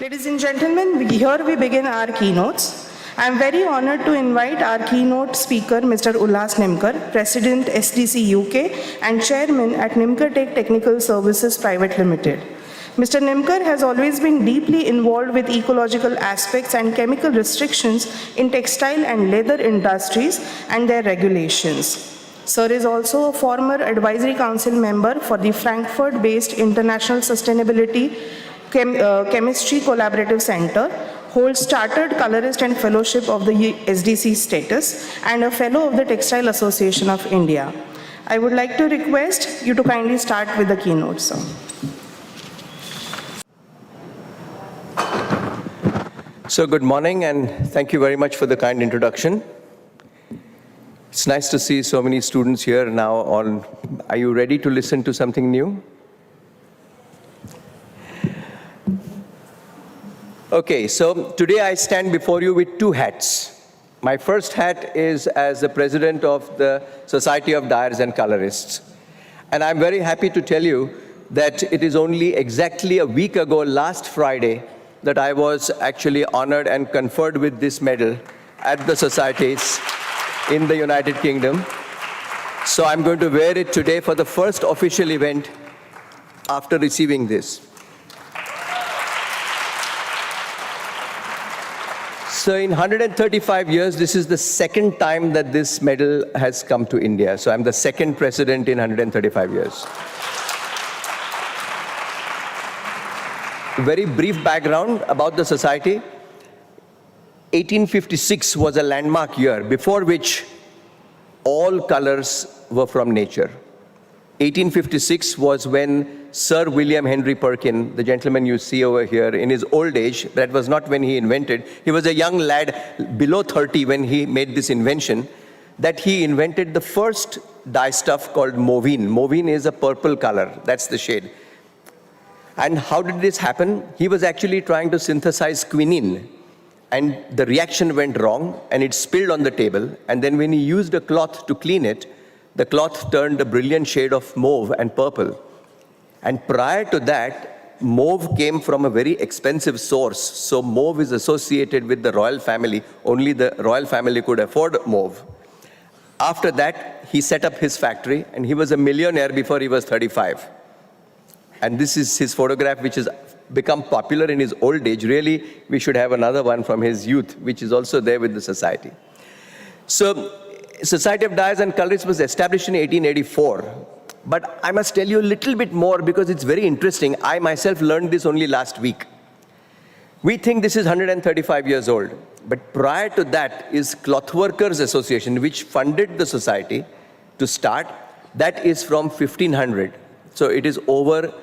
Ladies and gentlemen, here we begin our keynotes. I am very honored to invite our keynote speaker, Mr. Ulhas Nimkar, President SDC UK and Chairman at Nimkar Technical Services Private Limited. Mr. Nimkar has always been deeply involved with ecological aspects and chemical restrictions in textile and leather industries and their regulations. Sir is also a former advisory council member for the Frankfurt-based International Sustainability Chemistry Collaborative Center, holds Chartered Colorist and Fellowship of the SDC status, and a Fellow of the Textile Association of India. I would like to request you to kindly start with the keynote, sir. So good morning, and thank you very much for the kind introduction. It's nice to see so many students here now. Are you ready to listen to something new? Okay, so today I stand before you with two hats. My first hat is as the president of the Society of Dyers and Colorists. And I'm very happy to tell you that it is only exactly a week ago, last Friday, that I was actually honored and conferred with this medal at the societies in the United Kingdom. So I'm going to wear it today for the first official event after receiving this. So in 135 years, this is the second time that this medal has come to India. So I'm the second president in 135 years. Very brief background about the society. 1856 was a landmark year, before which all colors were from nature. 1856 was when Sir William Henry Perkin, the gentleman you see over here, in his old age, that was not when he invented, he was a young lad below 30 when he made this invention, that he invented the first dye stuff called movine. Movine is a purple color, that's the shade. And how did this happen? He was actually trying to synthesize quinine, and the reaction went wrong, and it spilled on the table, and then when he used a cloth to clean it, the cloth turned a brilliant shade of mauve and purple. And prior to that, mauve came from a very expensive source. So mauve is associated with the royal family. Only the royal family could afford mauve. After that, he set up his factory, and he was a millionaire before he was 35. And this is his photograph, which has become popular in his old age. Really, we should have another one from his youth, which is also there with the society. So, Society of Dyers and Colorists was established in 1884. But I must tell you a little bit more because it's very interesting. I myself learned this only last week. We think this is 135 years old. But prior to that is Clothworkers Association, which funded the society to start. That is from 1500. So it is over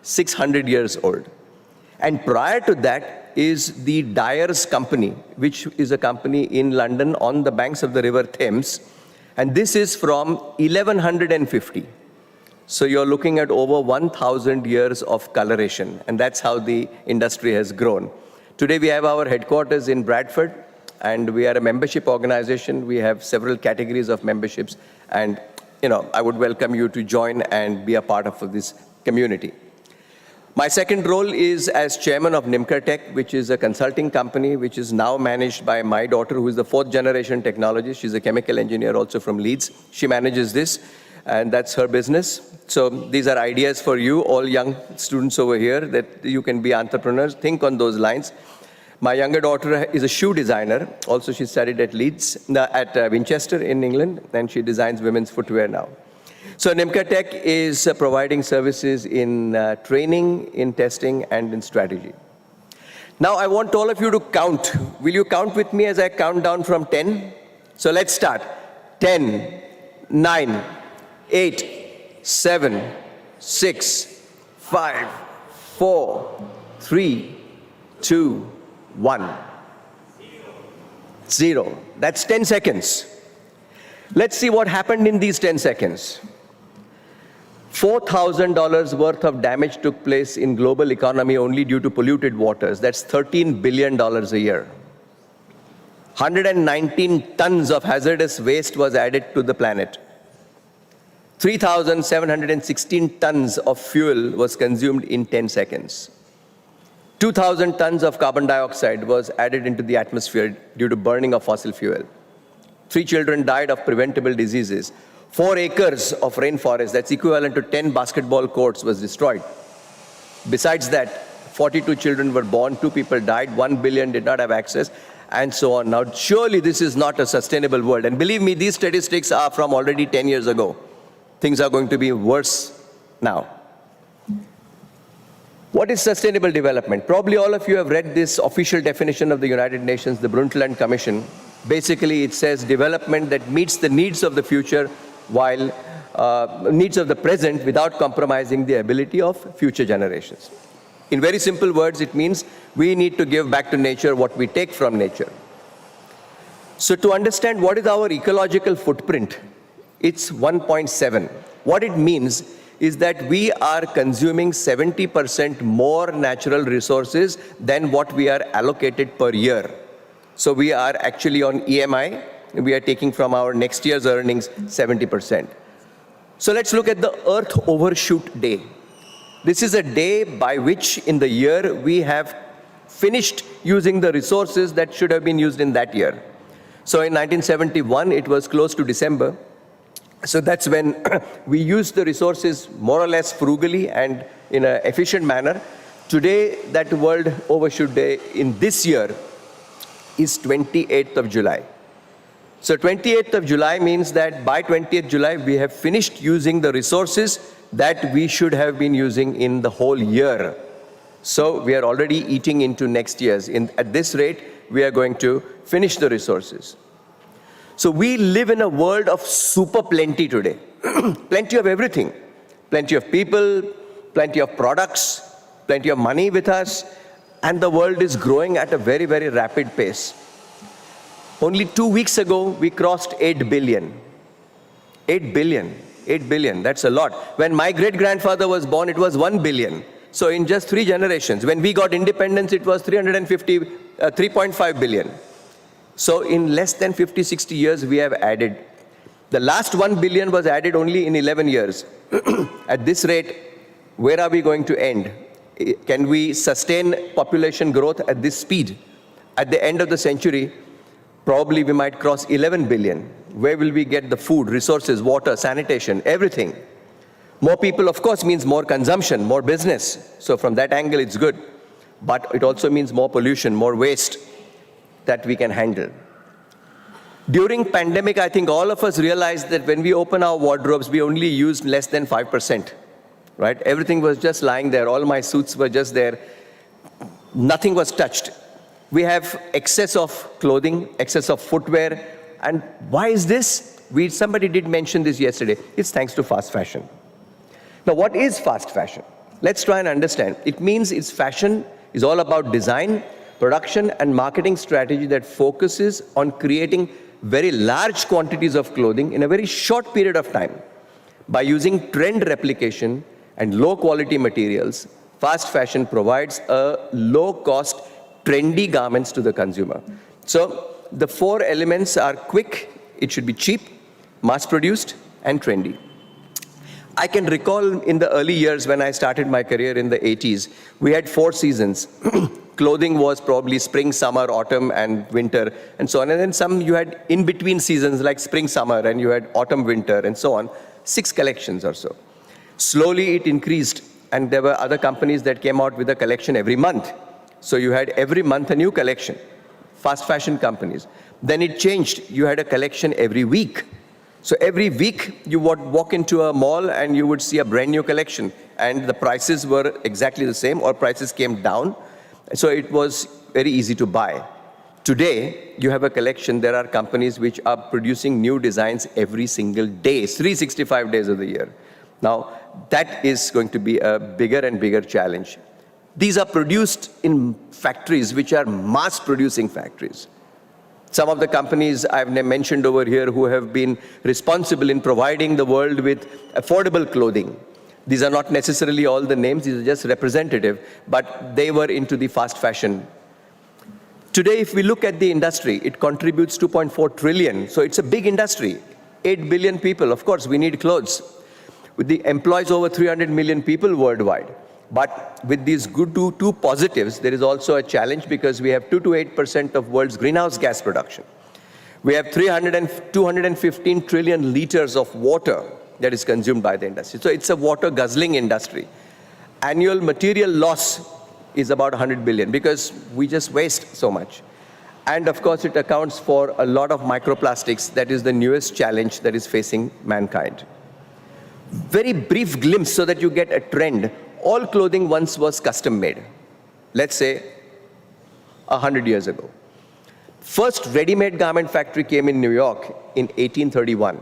600 years old. And prior to that is the Dyers Company, which is a company in London on the banks of the River Thames. And this is from 1150. So you're looking at over 1,000 years of coloration, and that's how the industry has grown. Today we have our headquarters in Bradford, and we are a membership organization. We have several categories of memberships, and I would welcome you to join and be a part of this community. My second role is as chairman of Nimkar Tech, which is a consulting company which is now managed by my daughter, who is the fourth generation technologist. She's a chemical engineer also from Leeds. She manages this, and that's her business. So these are ideas for you, all young students over here, that you can be entrepreneurs. Think on those lines. My younger daughter is a shoe designer. Also, she studied at Winchester in England, and she designs women's footwear now. So Nimkar Tech is providing services in training, in testing, and in strategy. Now, I want all of you to count. Will you count with me as I count down from 10? So let's start. 10, 9, 8, 7, 6, 5, 4, 3, 2, 1. 0. That's 10 seconds. Let's see what happened in these 10 seconds. $4,000 worth of damage took place in global economy only due to polluted waters. That's $13 billion a year. 119 tons of hazardous waste was added to the planet. 3,716 tons of fuel was consumed in 10 seconds. 2,000 tons of carbon dioxide was added into the atmosphere due to burning of fossil fuel. 3 children died of preventable diseases. 4 acres of rainforest, that's equivalent to 10 basketball courts, was destroyed. Besides that, 42 children were born, 2 people died, 1 billion did not have access, and so on. Now, surely this is not a sustainable world. And believe me, these statistics are from already 10 years ago. Things are going to be worse now. What is sustainable development? Probably all of you have read this official definition of the United Nations, the Brundtland Commission. Basically, it says development that meets the needs of the future while needs of the present without compromising the ability of future generations. In very simple words, it means we need to give back to nature what we take from nature. So to understand what is our ecological footprint, it's 1.7. What it means is that we are consuming 70% more natural resources than what we are allocated per year. So we are actually on EMI, we are taking from our next year's earnings 70%. So let's look at the Earth Overshoot Day. This is a day by which in the year we have finished using the resources that should have been used in that year. So in 1971, it was close to December. So that's when we used the resources more or less frugally and in an efficient manner. Today, that World Overshoot Day in this year is 28th of July. So 28th of July means that by 20th July, we have finished using the resources that we should have been using in the whole year. So we are already eating into next year's. At this rate, we are going to finish the resources. So we live in a world of super plenty today. Plenty of everything. Plenty of people, plenty of products, plenty of money with us, and the world is growing at a very, very rapid pace. Only 2 weeks ago, we crossed 8 billion. 8 billion. 8 billion, that's a lot. When my great-grandfather was born, it was 1 billion. So in just 3 generations, when we got independence, it was 3.5 billion. So in less than 50, 60 years, we have added. The last 1 billion was added only in 11 years. At this rate, where are we going to end? Can we sustain population growth at this speed? At the end of the century, probably we might cross 11 billion. Where will we get the food, resources, water, sanitation, everything? More people, of course, means more consumption, more business. So from that angle, it's good. But it also means more pollution, more waste that we can handle. During pandemic, I think all of us realized that when we open our wardrobes, we only used less than 5%, right? Everything was just lying there. All my suits were just there. Nothing was touched. We have excess of clothing, excess of footwear. And why is this? Somebody did mention this yesterday. It's thanks to fast fashion. Now, what is fast fashion? Let's try and understand. It means its fashion is all about design, production, and marketing strategy that focuses on creating very large quantities of clothing in a very short period of time. By using trend replication and low-quality materials, fast fashion provides a low-cost, trendy garments to the consumer. So the 4 elements are quick, it should be cheap, mass-produced, and trendy. I can recall in the early years when I started my career in the 80s, we had 4 seasons. Clothing was probably spring, summer, autumn, and winter, and so on. And then some you had in-between seasons like spring, summer, and you had autumn, winter, and so on. 6 collections or so. Slowly it increased, and there were other companies that came out with a collection every month. So you had every month a new collection, fast fashion companies. Then it changed. You had a collection every week. So every week you would walk into a mall and you would see a brand new collection, and the prices were exactly the same or prices came down. So it was very easy to buy. Today, you have a collection. There are companies which are producing new designs every single day, 365 days of the year. Now, that is going to be a bigger and bigger challenge. These are produced in factories which are mass-producing factories. Some of the companies I've mentioned over here who have been responsible in providing the world with affordable clothing. These are not necessarily all the names, these are just representative, but they were into the fast fashion. Today, if we look at the industry, it contributes 2.4 trillion. So it's a big industry. 8 billion people, of course, we need clothes. It employs over 300 million people worldwide. But with these good two positives, there is also a challenge because we have 2 to 8% of world's greenhouse gas production. We have 215 trillion liters of water that is consumed by the industry. So it's a water guzzling industry. Annual material loss is about 100 billion because we just waste so much. And of course, it accounts for a lot of microplastics. That is the newest challenge that is facing mankind. Very brief glimpse so that you get a trend. All clothing once was custom made. Let's say 100 years ago. First ready-made garment factory came in New York in 1831.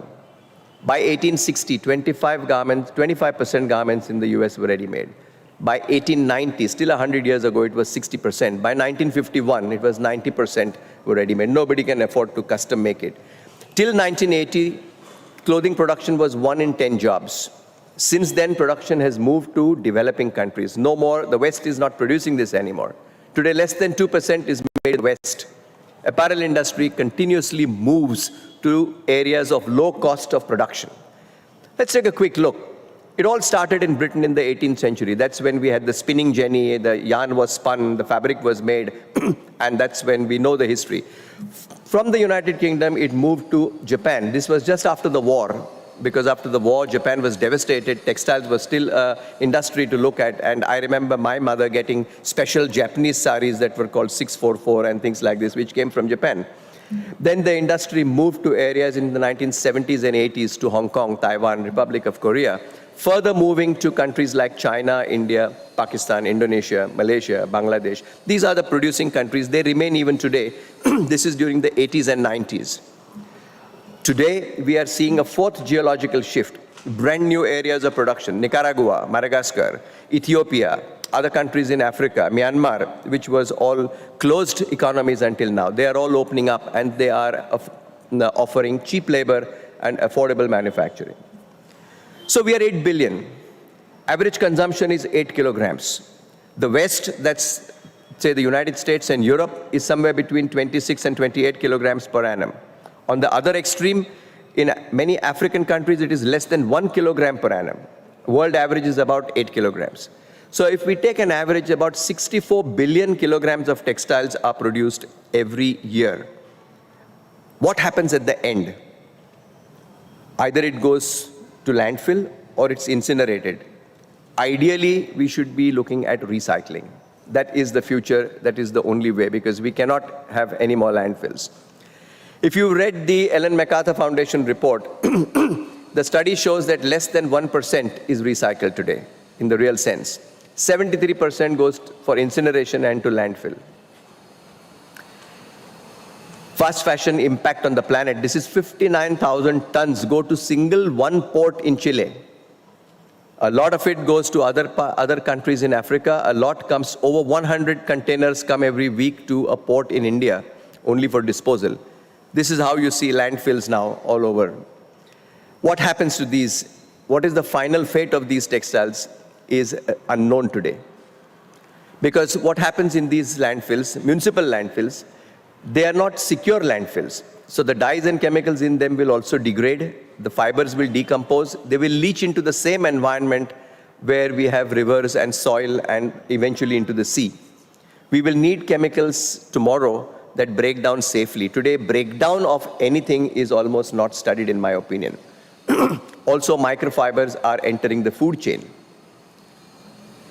By 1860, 25% garments in the US were ready-made. By 1890, still 100 years ago, it was 60%. By 1951, it was 90% were ready-made. Nobody can afford to custom make it. Till 1980, clothing production was 1 in 10 jobs. Since then, production has moved to developing countries. No more, the West is not producing this anymore. Today, less than 2% is made in the West. Apparel industry continuously moves to areas of low cost of production. Let's take a quick look. It all started in Britain in the 18th century. That's when we had the spinning jenny, the yarn was spun, the fabric was made, and that's when we know the history. From the United Kingdom, it moved to Japan. This was just after the war, because after the war, Japan was devastated. Textiles was still an industry to look at. And I remember my mother getting special Japanese saris that were called 644 and things like this, which came from Japan. Then the industry moved to areas in the 1970s and 80s to Hong Kong, Taiwan, Republic of Korea, further moving to countries like China, India, Pakistan, Indonesia, Malaysia, Bangladesh. These are the producing countries. They remain even today. This is during the 80s and 90s. Today, we are seeing a fourth geological shift, brand new areas of production, Nicaragua, Madagascar, Ethiopia, other countries in Africa, Myanmar, which was all closed economies until now. They are all opening up and they are offering cheap labor and affordable manufacturing. So we are 8 billion. Average consumption is 8 kilograms. The West, that's say the United States and Europe, is somewhere between 26 and 28 kilograms per annum. On the other extreme, in many African countries, it is less than 1 kilogram per annum. World average is about 8 kilograms. So if we take an average, about 64 billion kilograms of textiles are produced every year. What happens at the end? Either it goes to landfill or it's incinerated. Ideally, we should be looking at recycling. That is the future, that is the only way, because we cannot have any more landfills. If you read the Ellen MacArthur Foundation report, the study shows that less than 1% is recycled today, in the real sense. 73% goes for incineration and to landfill. Fast fashion impact on the planet. This is 59,000 tons go to single one port in Chile. A lot of it goes to other countries in Africa. A lot comes, over 100 containers come every week to a port in India, only for disposal. This is how you see landfills now all over. What happens to these? What is the final fate of these textiles is unknown today. Because what happens in these landfills, municipal landfills, they are not secure landfills. So the dyes and chemicals in them will also degrade. The fibers will decompose. They will leach into the same environment where we have rivers and soil and eventually into the sea. We will need chemicals tomorrow that break down safely. Today, breakdown of anything is almost not studied, in my opinion. Also, microfibers are entering the food chain.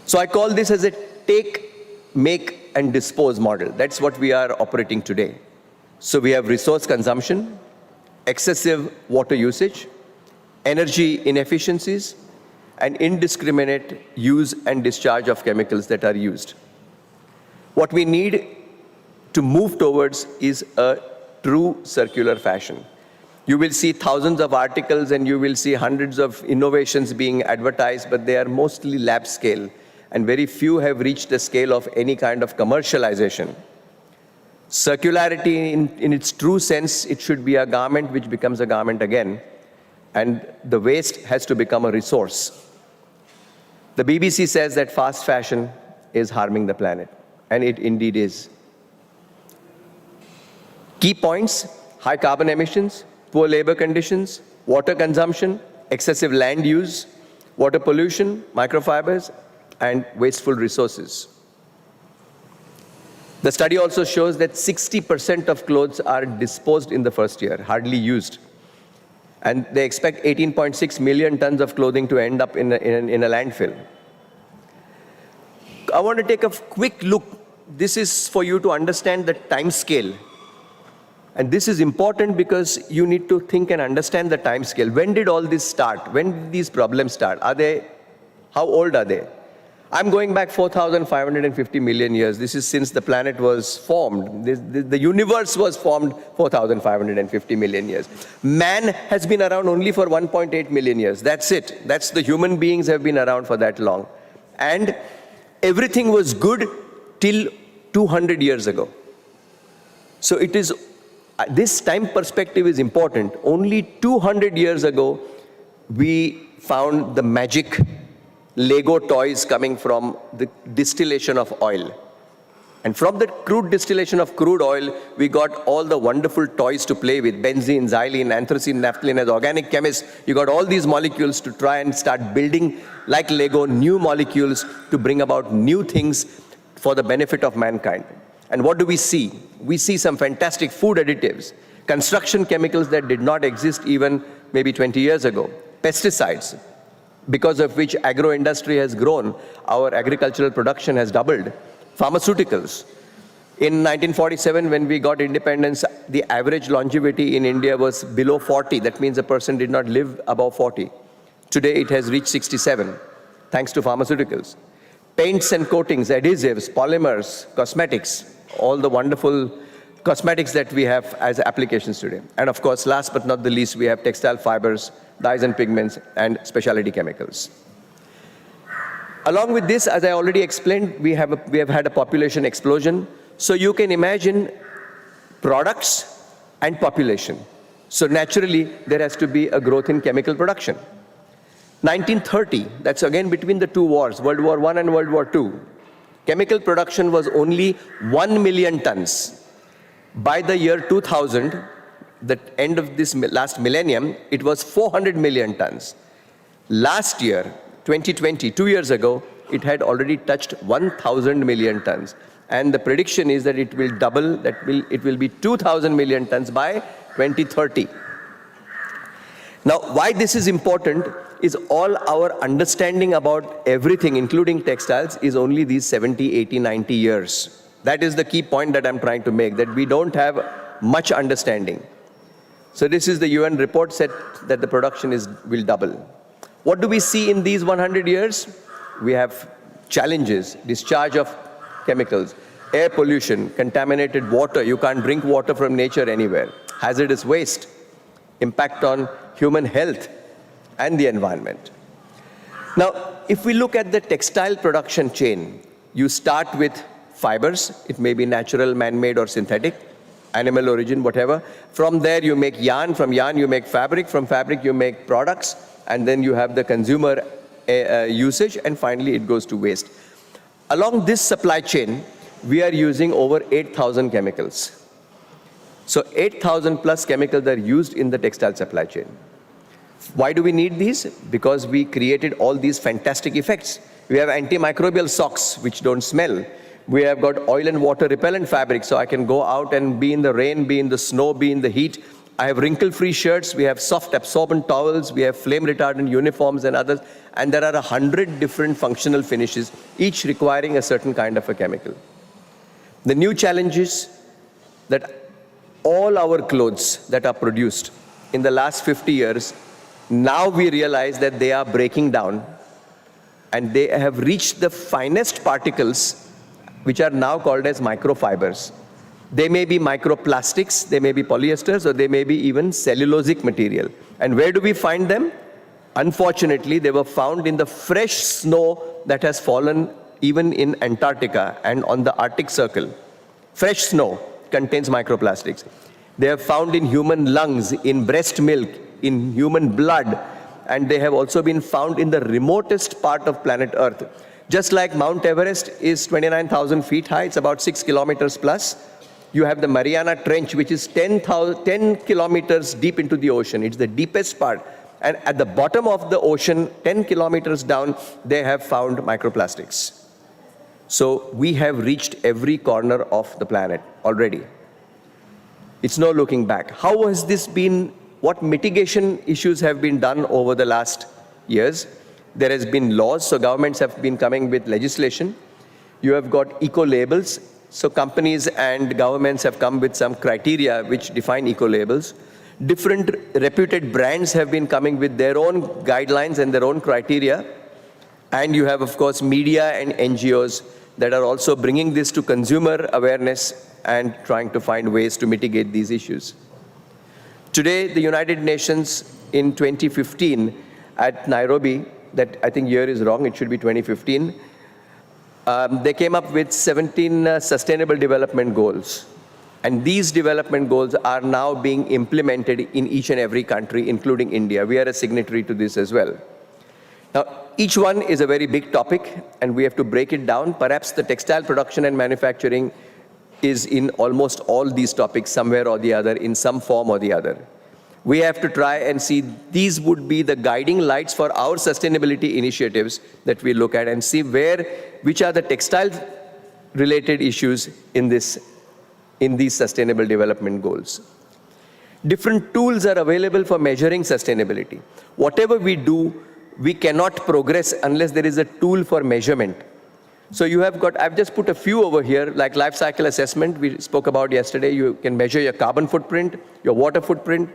So I call this as a take, make, and dispose model. That's what we are operating today. So we have resource consumption, excessive water usage, energy inefficiencies, and indiscriminate use and discharge of chemicals that are used. What we need to move towards is a true circular fashion. You will see thousands of articles and you will see hundreds of innovations being advertised, but they are mostly lab scale, and very few have reached the scale of any kind of commercialization. Circularity, in its true sense, it should be a garment which becomes a garment again, and the waste has to become a resource. The BBC says that fast fashion is harming the planet, and it indeed is. Key points: high carbon emissions, poor labor conditions, water consumption, excessive land use, water pollution, microfibers, and wasteful resources. The study also shows that 60% of clothes are disposed in the first year, hardly used. And they expect 18.6 million tons of clothing to end up in a landfill. I want to take a quick look. This is for you to understand the time scale. And this is important because you need to think and understand the time scale. When did all this start? When did these problems start? How old are they? I'm going back 4,550 million years. This is since the planet was formed. The universe was formed 4,550 million years. Man has been around only for 1.8 million years. That's it. That's the human beings have been around for that long. And everything was good till 200 years ago. So it is, this time perspective is important. Only 200 years ago, we found the magic Lego toys coming from the distillation of oil. And from the crude distillation of crude oil, we got all the wonderful toys to play with: benzene, xylene, anthracene, naphthalene. As organic chemists, you got all these molecules to try and start building, like Lego, new molecules to bring about new things for the benefit of mankind. And what do we see? We see some fantastic food additives, construction chemicals that did not exist even maybe 20 years ago, pesticides, because of which agro-industry has grown. Our agricultural production has doubled. Pharmaceuticals. In 1947, when we got independence, the average longevity in India was below 40. That means a person did not live above 40. Today, it has reached 67, thanks to pharmaceuticals. Paints and coatings, adhesives, polymers, cosmetics, all the wonderful cosmetics that we have as applications today. And of course, last but not the least, we have textile fibers, dyes and pigments, and specialty chemicals. Along with this, as I already explained, we have had a population explosion. So you can imagine products and population. So naturally, there has to be a growth in chemical production. 1930, that's again between the two wars, World War I and World War II. Chemical production was only 1 million tons. By the year 2000, the end of this last millennium, it was 400 million tons. Last year, 2020, 2 years ago, it had already touched 1,000 million tons. And the prediction is that it will double, it will be 2,000 million tons by 2030. Now, why this is important is all our understanding about everything, including textiles, is only these 70, 80, 90 years. That is the key point that I'm trying to make, that we don't have much understanding. So this is the UN report said that the production will double. What do we see in these 100 years? We have challenges: discharge of chemicals, air pollution, contaminated water. You can't drink water from nature anywhere. Hazardous waste, impact on human health and the environment. Now, if we look at the textile production chain, you start with fibers. It may be natural, man-made, or synthetic, animal origin, whatever. From there, you make yarn. From yarn, you make fabric. From fabric, you make products. And then you have the consumer usage. And finally, it goes to waste. Along this supply chain, we are using over 8,000 chemicals. So 8,000 plus chemicals are used in the textile supply chain. Why do we need these? Because we created all these fantastic effects. We have antimicrobial socks, which don't smell. We have got oil and water repellent fabric, so I can go out and be in the rain, be in the snow, be in the heat. I have wrinkle-free shirts. We have soft absorbent towels. We have flame-retardant uniforms and others. And there are 100 different functional finishes, each requiring a certain kind of a chemical. The new challenge is that all our clothes that are produced in the last 50 years, now we realize that they are breaking down and they have reached the finest particles, which are now called as microfibers. They may be microplastics, they may be polyesters, or they may be even cellulosic material. And where do we find them? Unfortunately, they were found in the fresh snow that has fallen even in Antarctica and on the Arctic Circle. Fresh snow contains microplastics. They are found in human lungs, in breast milk, in human blood, and they have also been found in the remotest part of planet Earth. Just like Mount Everest is 29,000 feet high, it's about 6 kilometers plus. You have the Mariana Trench, which is 10 kilometers deep into the ocean. It's the deepest part. And at the bottom of the ocean, 10 kilometers down, they have found microplastics. So we have reached every corner of the planet already. It's no looking back. How has this been? What mitigation issues have been done over the last years? There has been laws, so governments have been coming with legislation. You have got eco-labels, so companies and governments have come with some criteria which define eco-labels. Different reputed brands have been coming with their own guidelines and their own criteria. And you have, of course, media and NGOs that are also bringing this to consumer awareness and trying to find ways to mitigate these issues. Today, the United Nations in 2015 at Nairobi, that I think year is wrong, it should be 2015, they came up with 17 Sustainable Development Goals. And these development goals are now being implemented in each and every country, including India. We are a signatory to this as well. Now, each one is a very big topic, and we have to break it down. Perhaps the textile production and manufacturing is in almost all these topics somewhere or the other, in some form or the other. We have to try and see these would be the guiding lights for our sustainability initiatives that we look at and see which are the textile-related issues in these sustainable development goals. Different tools are available for measuring sustainability. Whatever we do, we cannot progress unless there is a tool for measurement. So you have got, I've just put a few over here, like life cycle assessment we spoke about yesterday. You can measure your carbon footprint, your water footprint,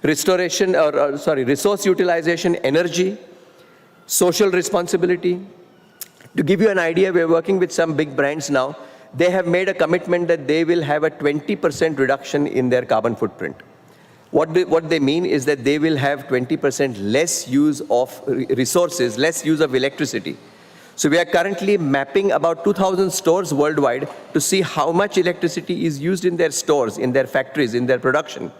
resource utilization, energy, social responsibility. To give you an idea, we're working with some big brands now. They have made a commitment that they will have a 20% reduction in their carbon footprint. What they mean is that they will have 20% less use of resources, less use of electricity. So we are currently mapping about 2,000 stores worldwide to see how much electricity is used in their stores, in their factories, in their production.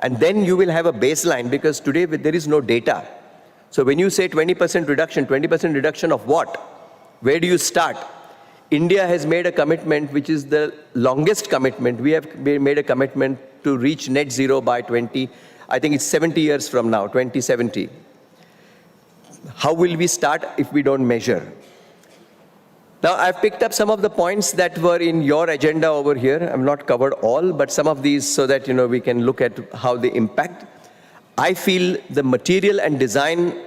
And then you will have a baseline, because today there is no data. So when you say 20% reduction of what? Where do you start? India has made a commitment, which is the longest commitment. We have made a commitment to reach net zero by I think it's 70 years from now, 2070. How will we start if we don't measure? Now, I've picked up some of the points that were in your agenda over here. I've not covered all, but some of these so that, we can look at how they impact. I feel the material and design,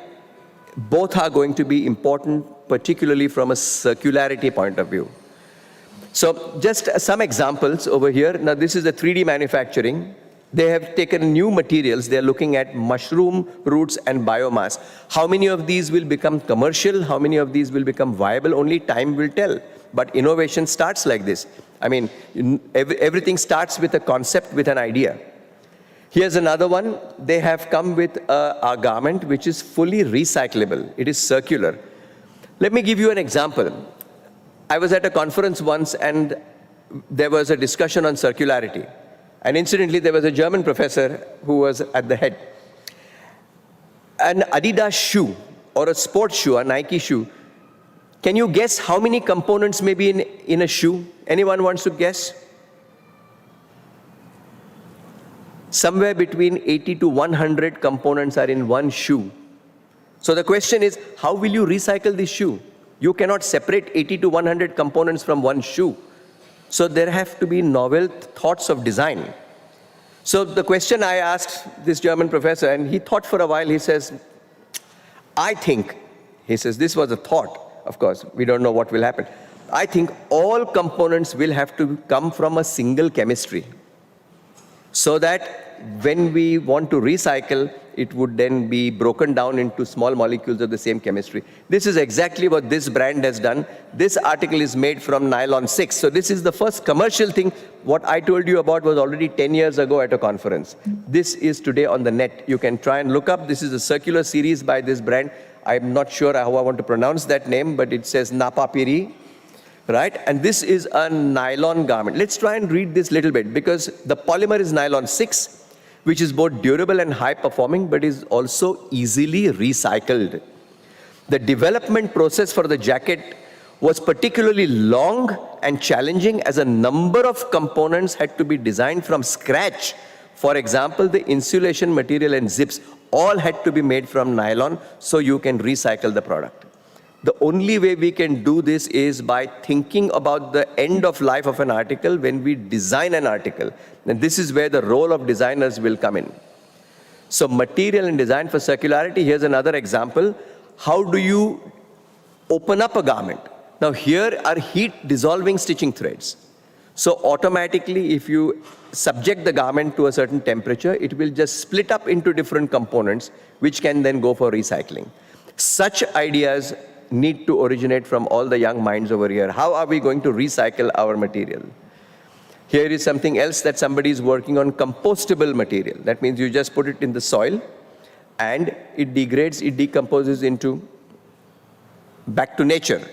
both are going to be important, particularly from a circularity point of view. So just some examples over here. Now, this is the 3D manufacturing. They have taken new materials. They're looking at mushroom roots and biomass. How many of these will become commercial? How many of these will become viable? Only time will tell. But innovation starts like this. I mean, everything starts with a concept, with an idea. Here's another one. They have come with a garment which is fully recyclable. It is circular. Let me give you an example. I was at a conference once and there was a discussion on circularity. And incidentally, there was a German professor who was at the head. An Adidas shoe or a sports shoe, a Nike shoe, can you guess how many components may be in a shoe? Anyone wants to guess? Somewhere between 80 to 100 components are in one shoe. So the question is, how will you recycle this shoe? You cannot separate 80 to 100 components from one shoe. So there have to be novel thoughts of design. So the question I asked this German professor, and he thought for a while, he says, I think, he says, this was a thought, of course, we don't know what will happen. I think all components will have to come from a single chemistry, so that when we want to recycle, it would then be broken down into small molecules of the same chemistry. This is exactly what this brand has done. This article is made from nylon 6. So this is the first commercial thing. What I told you about was already 10 years ago at a conference. This is today on the net. You can try and look up. This is a circular series by this brand. I'm not sure how I want to pronounce that name, but it says Napapiri, right? And this is a nylon garment. Let's try and read this little bit, because the polymer is nylon 6, which is both durable and high performing, but is also easily recycled. The development process for the jacket was particularly long and challenging, as a number of components had to be designed from scratch For example, the insulation material and zips all had to be made from nylon so you can recycle the product. The only way we can do this is by thinking about the end of life of an article when we design an article. And this is where the role of designers will come in. So material and design for circularity, here's another example. How do you open up a garment? Now here are heat dissolving stitching threads. So automatically, if you subject the garment to a certain temperature, it will just split up into different components, which can then go for recycling. Such ideas need to originate from all the young minds over here. How are we going to recycle our material? Here is something else that somebody is working on, compostable material. That means you just put it in the soil and it degrades, it decomposes back to nature.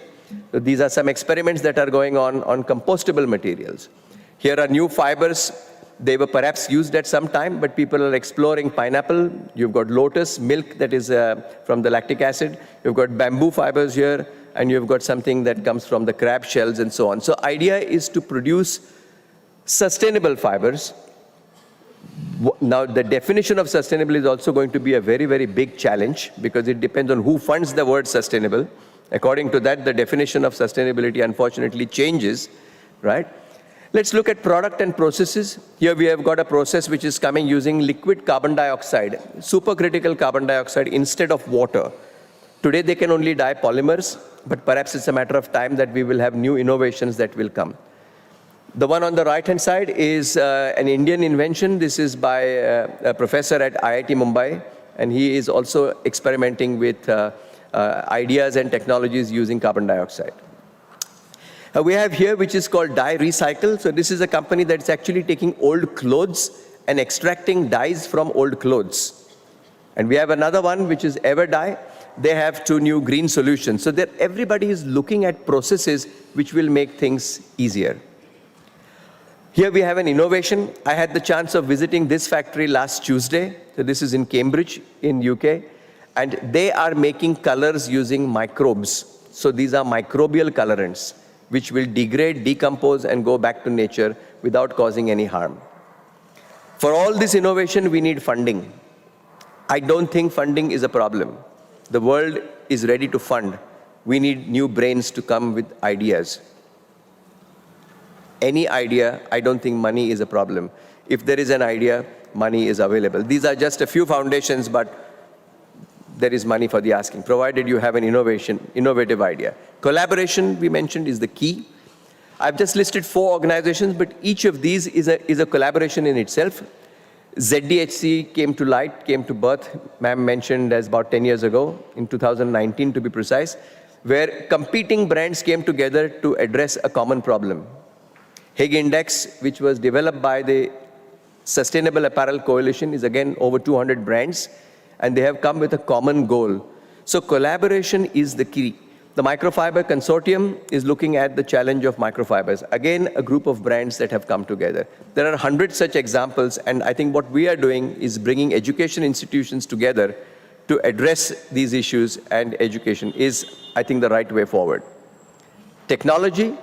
So these are some experiments that are going on compostable materials. Here are new fibers. They were perhaps used at some time, but people are exploring pineapple. You've got lotus milk that is from the lactic acid. You've got bamboo fibers here, and you've got something that comes from the crab shells and so on. So idea is to produce sustainable fibers. Now, the definition of sustainable is also going to be a very, very big challenge because it depends on who funds the word sustainable. According to that, the definition of sustainability unfortunately changes, right? Let's look at product and processes. Here we have got a process which is coming using liquid carbon dioxide, supercritical carbon dioxide instead of water. Today they can only dye polymers, but perhaps it's a matter of time that we will have new innovations that will come. The one on the right-hand side is an Indian invention. This is by a professor at IIT Mumbai, and he is also experimenting with ideas and technologies using carbon dioxide. We have here which is called Dye Recycle. So this is a company that's actually taking old clothes and extracting dyes from old clothes. And we have another one which is EverDye. They have 2 new green solutions. So that everybody is looking at processes which will make things easier. Here we have an innovation. I had the chance of visiting this factory last Tuesday. So this is in Cambridge in UK. And they are making colors using microbes. So these are microbial colorants, which will degrade, decompose, and go back to nature without causing any harm. For all this innovation, we need funding. I don't think funding is a problem. The world is ready to fund. We need new brains to come with ideas. Any idea, I don't think money is a problem. If there is an idea, money is available. These are just a few foundations, but there is money for the asking, provided you have an innovative idea. Collaboration, we mentioned, is the key. I've just listed 4 organizations, but each of these is a collaboration in itself. ZDHC came to birth, ma'am mentioned, as about 10 years ago, in 2019 to be precise, where competing brands came together to address a common problem. Hague Index, which was developed by the Sustainable Apparel Coalition, is again over 200 brands, and they have come with a common goal. So collaboration is the key. The Microfiber Consortium is looking at the challenge of microfibers. Again, a group of brands that have come together. There are 100 such examples, and I think what we are doing is bringing education institutions together to address these issues, and education is, I think, the right way forward. Technology,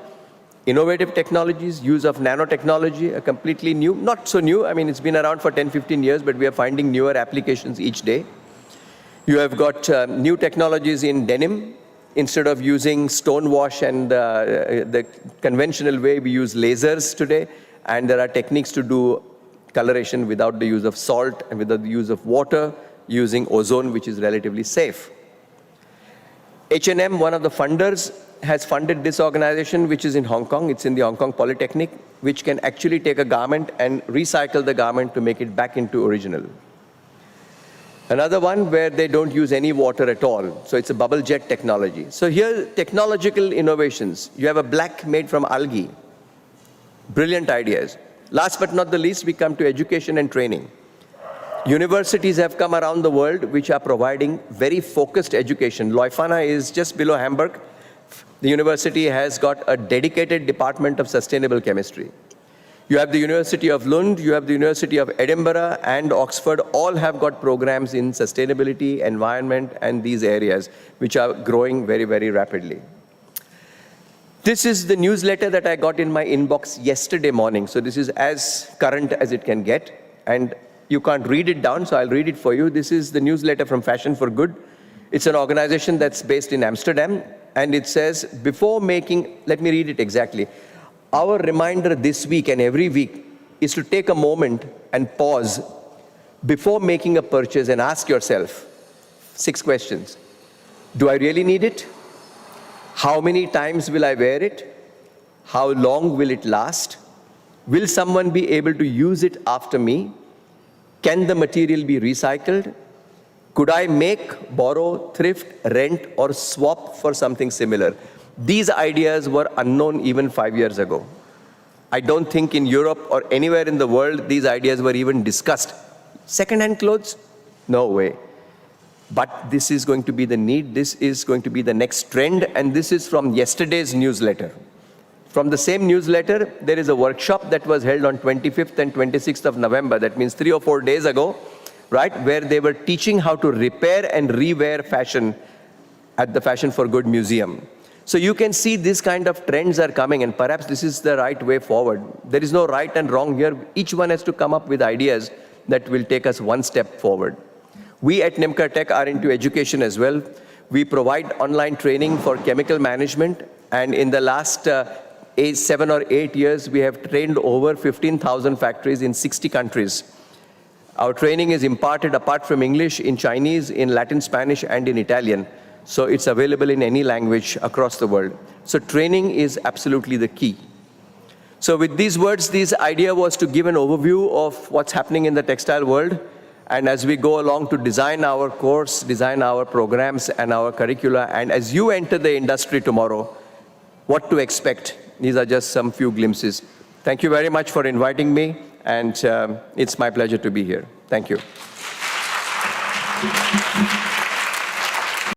innovative technologies, use of nanotechnology, a completely new, not so new, I mean, it's been around for 10, 15 years, but we are finding newer applications each day. You have got new technologies in denim. Instead of using stone wash and the conventional way, we use lasers today, and there are techniques to do coloration without the use of salt and without the use of water, using ozone, which is relatively safe. H&M, one of the funders, has funded this organization, which is in Hong Kong. It's in the Hong Kong Polytechnic, which can actually take a garment and recycle the garment to make it back into original. Another one where they don't use any water at all. So it's a bubble jet technology. So here, technological innovations. You have a black made from algae. Brilliant ideas. Last but not the least, we come to education and training. Universities have come around the world which are providing very focused education. Leuphana is just below Hamburg. The university has got a dedicated department of sustainable chemistry. You have the University of Lund, you have the University of Edinburgh and Oxford, all have got programs in sustainability, environment, and these areas, which are growing very, very rapidly. This is the newsletter that I got in my inbox yesterday morning, so this is as current as it can get. And you can't read it down, so I'll read it for you. This is the newsletter from Fashion for Good. It's an organization that's based in Amsterdam, and it says, before making, let me read it exactly. Our reminder this week and every week is to take a moment and pause before making a purchase and ask yourself 6 questions. Do I really need it? How many times will I wear it? How long will it last? Will someone be able to use it after me? Can the material be recycled? Could I make, borrow, thrift, rent, or swap for something similar? These ideas were unknown even 5 years ago. I don't think in Europe or anywhere in the world these ideas were even discussed. Second-hand clothes? No way. But this is going to be the need, this is going to be the next trend, and this is from yesterday's newsletter. From the same newsletter, there is a workshop that was held on 25th and 26th of November, that means 3 or 4 days ago, right, where they were teaching how to repair and rewear fashion at the Fashion for Good Museum. So you can see this kind of trends are coming, and perhaps this is the right way forward. There is no right and wrong here. Each one has to come up with ideas that will take us one step forward. We at Nimkar Tech are into education as well. We provide online training for chemical management, and in the last 7 or 8 years, we have trained over 15,000 factories in 60 countries. Our training is imparted apart from English, in Chinese, in Latin Spanish, and in Italian. So it's available in any language across the world. So training is absolutely the key. So with these words, this idea was to give an overview of what's happening in the textile world. And as we go along to design our course, design our programs and our curricula, and as you enter the industry tomorrow, what to expect. These are just some few glimpses. Thank you very much for inviting me, and it's my pleasure to be here. Thank you.